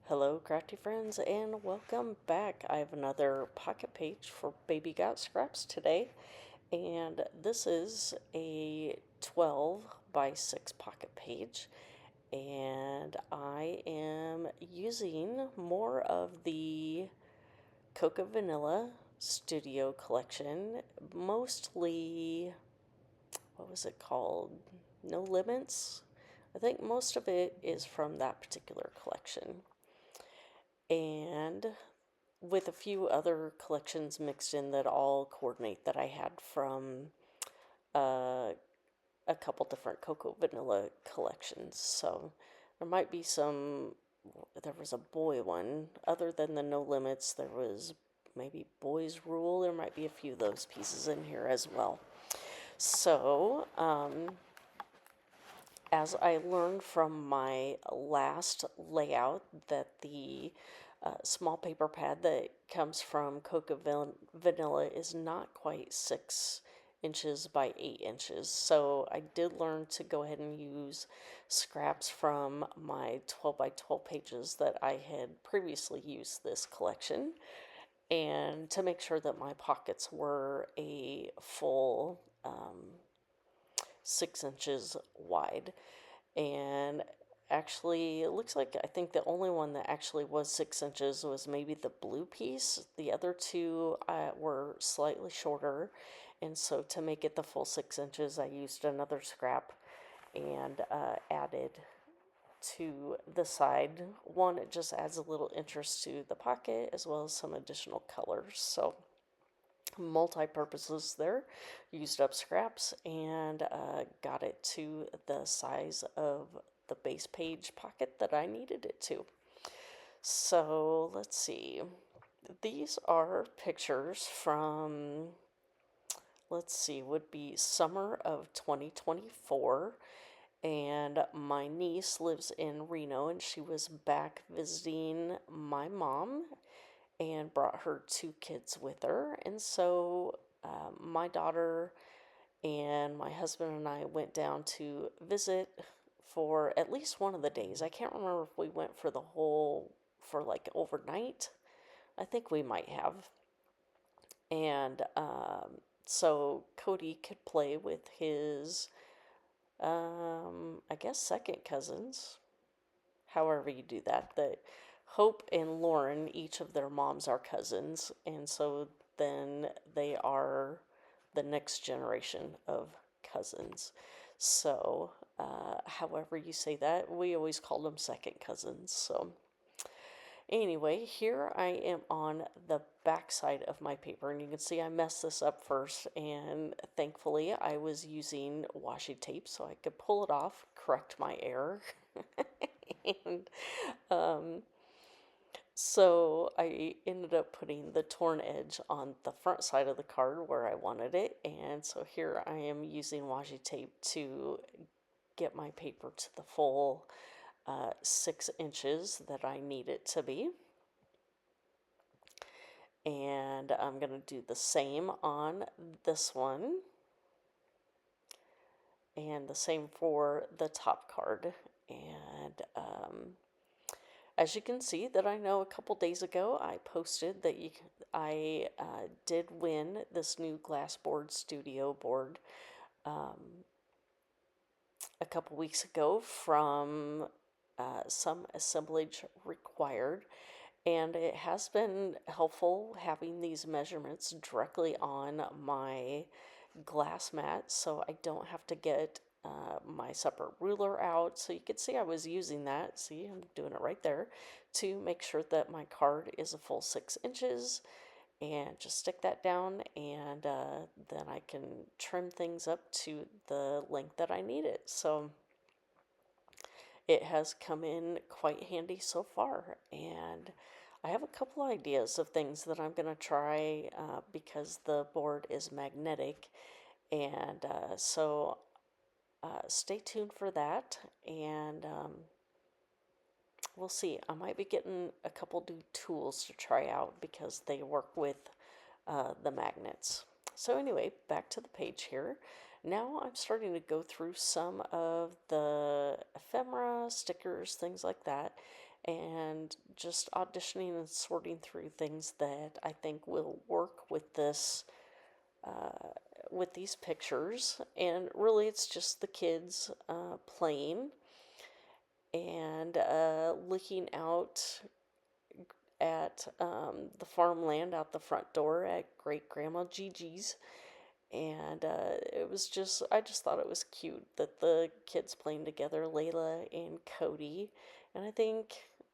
Hello, crafty friends, and welcome back. I have another pocket page for Baby Got Scraps today, and this is a 12 by 6 pocket page. And I am using more of the Coca Vanilla Studio collection, mostly, what was it called? No Limits? I think most of it is from that particular collection. And with a few other collections mixed in that all coordinate that I had from uh, a couple different Cocoa Vanilla collections. So there might be some, there was a boy one. Other than the No Limits, there was maybe Boys Rule. There might be a few of those pieces in here as well. So, as I learned from my last layout, that the small paper pad that comes from Coca Vanilla is not quite 6 inches by 8 inches. So I did learn to go ahead and use scraps from my 12 by 12 pages that I had previously used this collection, and to make sure that my pockets were a full 6 inches wide. And actually, it looks like I think the only one that actually was 6 inches was maybe the blue piece. The other two were slightly shorter, and so to make it the full 6 inches, I used another scrap and added to the side. One, it just adds a little interest to the pocket as well as some additional colors. So multi-purposes there, used up scraps and got it to the size of the base page pocket that I needed it to. So let's see, these are pictures from, let's see, would be summer of 2024. And my niece lives in Reno, and she was back visiting my mom and brought her 2 kids with her. And so my daughter and my husband and I went down to visit for at least one of the days. I can't remember if we went for the whole, for like overnight. I think we might have. And so Cody could play with his, I guess, second cousins, however you do that. The Hope and Lauren, each of their moms are cousins, and so then they are the next generation of cousins. So, however you say that, we always call them second cousins. So, anyway, here I am on the back side of my paper, and you can see I messed this up first, and thankfully I was using washi tape so I could pull it off, correct my error. And um, so I ended up putting the torn edge on the front side of the card where I wanted it, and so here I am using washi tape to get my paper to the full 6 inches that I need it to be. And I'm going to do the same on this one, and the same for the top card. And as you can see, that I know a couple days ago I posted that I did win this new Glassboard Studio board a couple weeks ago from Some Assemblage Required, and it has been helpful having these measurements directly on my glass mat so I don't have to get my separate ruler out. So you can see I was using that. See, I'm doing it right there to make sure that my card is a full 6 inches, and just stick that down, and then I can trim things up to the length that I need it. So it has come in quite handy so far, and I have a couple ideas of things that I'm going to try because the board is magnetic, and so stay tuned for that, and we'll see. I might be getting a couple new tools to try out because they work with the magnets. So anyway, back to the page here. Now I'm starting to go through some of the ephemera, stickers, things like that. and just auditioning and sorting through things that I think will work uh, with these pictures. And really, it's just the kids playing and looking out at the farmland out the front door at Great Grandma Gigi's. And I just thought it was cute that the kids playing together, Layla and Cody. And I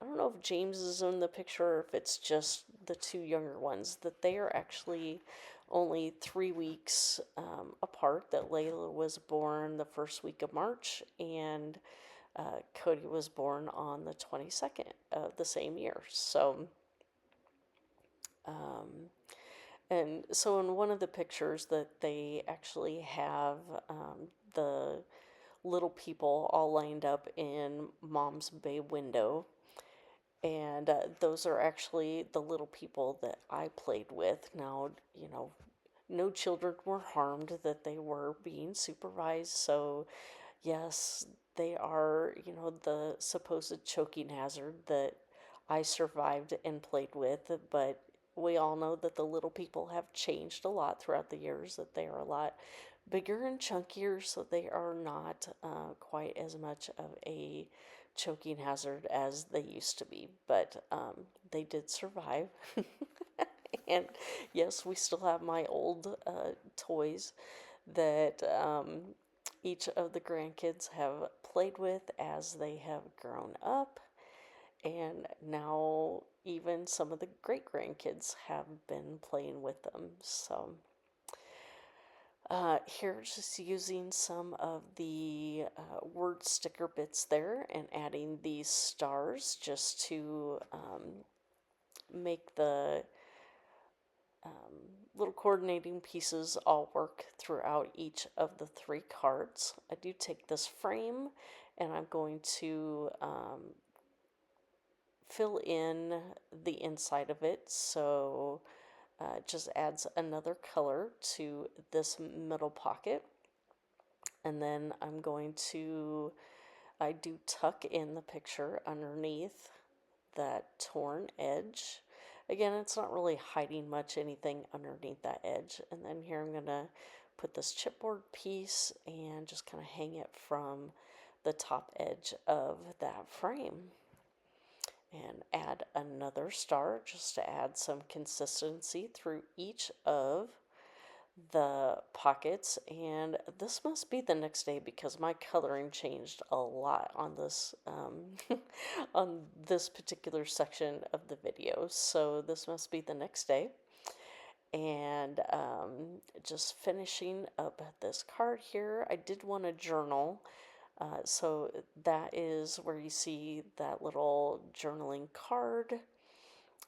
don't know if James is in the picture or if it's just the two younger ones, that they are actually only 3 weeks apart. That Layla was born the first week of March, and Cody was born on the 22nd of the same year. Um, and so in one of the pictures that they actually have the little people all lined up in mom's bay window. And those are actually the little people that I played with. Now, no children were harmed, that they were being supervised. So, yes, they are, the supposed choking hazard that I survived and played with. But we all know that the little people have changed a lot throughout the years, that they are a lot bigger and chunkier, so they are not quite as much of a choking hazard as they used to be. But they did survive. And yes, we still have my old toys that each of the grandkids have played with as they have grown up. And now even some of the great grandkids have been playing with them. So here, just using some of the word sticker bits there and adding these stars just to make the um, little coordinating pieces all work throughout each of the three cards. I do take this frame and I'm going to fill in the inside of it, so it just adds another color to this middle pocket. And then I do tuck in the picture underneath that torn edge. Again, it's not really hiding much anything underneath that edge. And then here I'm going to put this chipboard piece and just kind of hang it from the top edge of that frame. And add another star just to add some consistency through each of the pockets. And this must be the next day because my coloring changed a lot on this on this particular section of the video. So this must be the next day. And just finishing up this card here, I did want to journal. So that is where you see that little journaling card.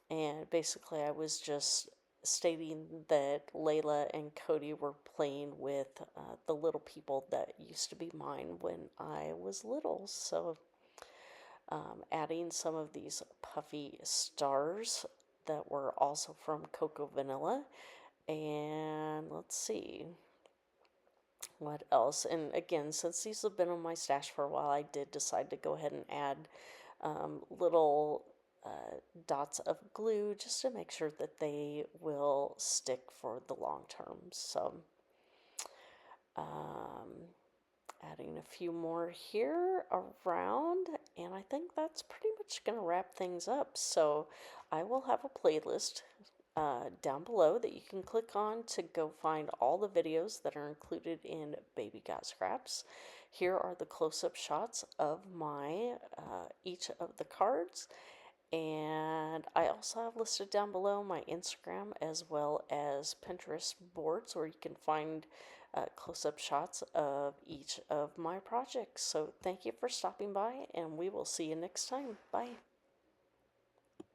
And basically, I was just stating that Layla and Cody were playing with the little people that used to be mine when I was little. So, adding some of these puffy stars that were also from Cocoa Vanilla. And let's see what else. And again, since these have been on my stash for a while, I did decide to go ahead and add little dots of glue just to make sure that they will stick for the long term. So adding a few more here around, and I think that's pretty much going to wrap things up. So I will have a playlist down below that you can click on to go find all the videos that are included in Baby Got Scraps. Here are the close-up shots of my each of the cards. And I also have listed down below my Instagram as well as Pinterest boards where you can find close-up shots of each of my projects. So thank you for stopping by, and we will see you next time. Bye.